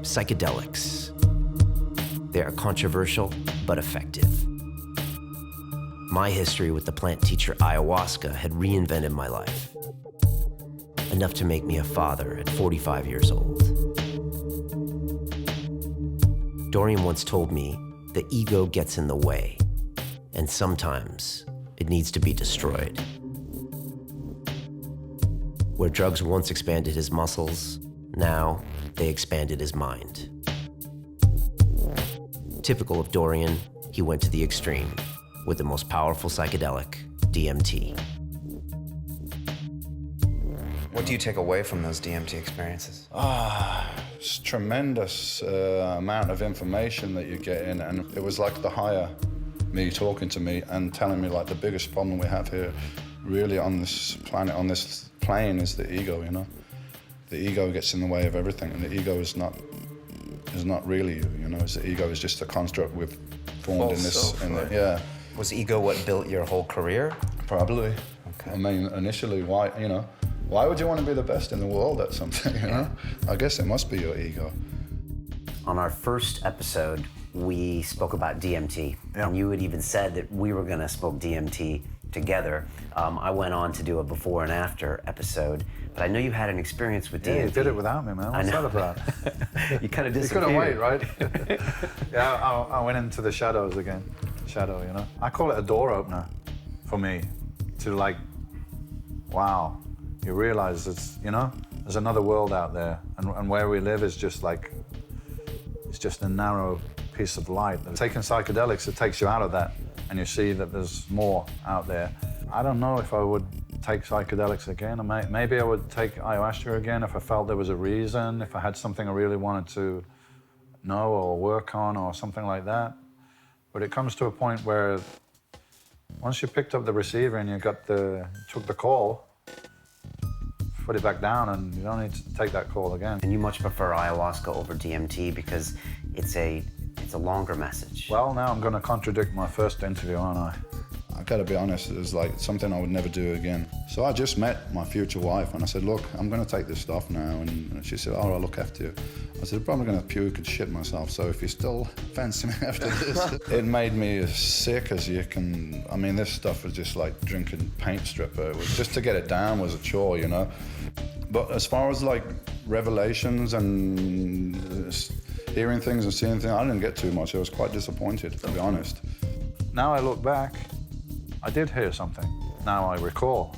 Psychedelics. They are controversial, but effective. My history with the plant teacher ayahuasca had reinvented my life, enough to make me a father at 45 years old. Dorian once told me the ego gets in the way, and sometimes it needs to be destroyed. Where drugs once expanded his muscles, now they expanded his mind. Typical of Dorian, he went to the extreme with the most powerful psychedelic, DMT. What do you take away from those DMT experiences? It's tremendous amount of information that you get in, and it was like the higher me talking to me and telling me like the biggest problem we have here really on this planet, on this plane, is the ego, you know? The ego gets in the way of everything, and the ego is not really you, you know? The ego is just a construct we've formed in this, yeah. Was ego what built your whole career? Probably. Okay. I mean, initially, why would you want to be the best in the world at something, you know? I guess it must be your ego. On our first episode, we spoke about DMT, and you had even said that we were gonna smoke DMT together. I went on to do a before and after episode, but I know you had an experience with DMT. Yeah, you did it without me, man. What's that about? You kind of disappeared. You couldn't wait, right? Yeah, I went into the shadows again. Shadow, you know? I call it a door opener for me, to like, wow, you realize it's, you know, there's another world out there, and where we live is just like, it's just a narrow piece of light. And taking psychedelics, it takes you out of that, and you see that there's more out there. I don't know if I would take psychedelics again. Maybe I would take ayahuasca again if I felt there was a reason, if I had something I really wanted to know or work on or something like that. But it comes to a point where once you picked up the receiver and you took the call, put it back down, and you don't need to take that call again. And you much prefer ayahuasca over DMT because it's a longer message. Well, now I'm going to contradict my first interview, aren't I? I gotta be honest, it was like something I would never do again. So I just met my future wife and I said, look, I'm gonna take this stuff now. And she said, oh, I'll look after you. I said, I'm probably gonna puke and shit myself, so if you still fancy me after this. It made me as sick as you can. I mean, this stuff was just like drinking paint stripper. It was just to get it down was a chore, you know? But as far as like revelations and hearing things and seeing things, I didn't get too much. I was quite disappointed, to be honest. Now I look back, I did hear something. Now I recall.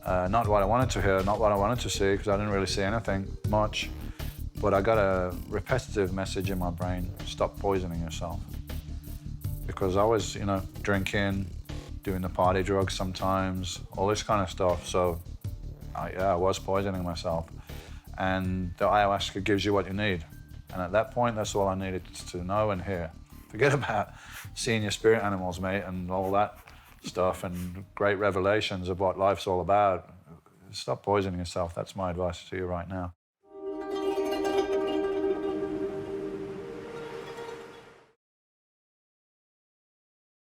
Not what I wanted to hear, not what I wanted to see, because I didn't really see anything much. But I got a repetitive message in my brain: stop poisoning yourself. Because I was, you know, drinking, doing the party drugs sometimes, all this kind of stuff. So, I was poisoning myself. And the ayahuasca gives you what you need. And at that point, that's all I needed to know and hear. Forget about seeing your spirit animals, mate, and all that stuff, and great revelations of what life's all about. Stop poisoning yourself. That's my advice to you right now.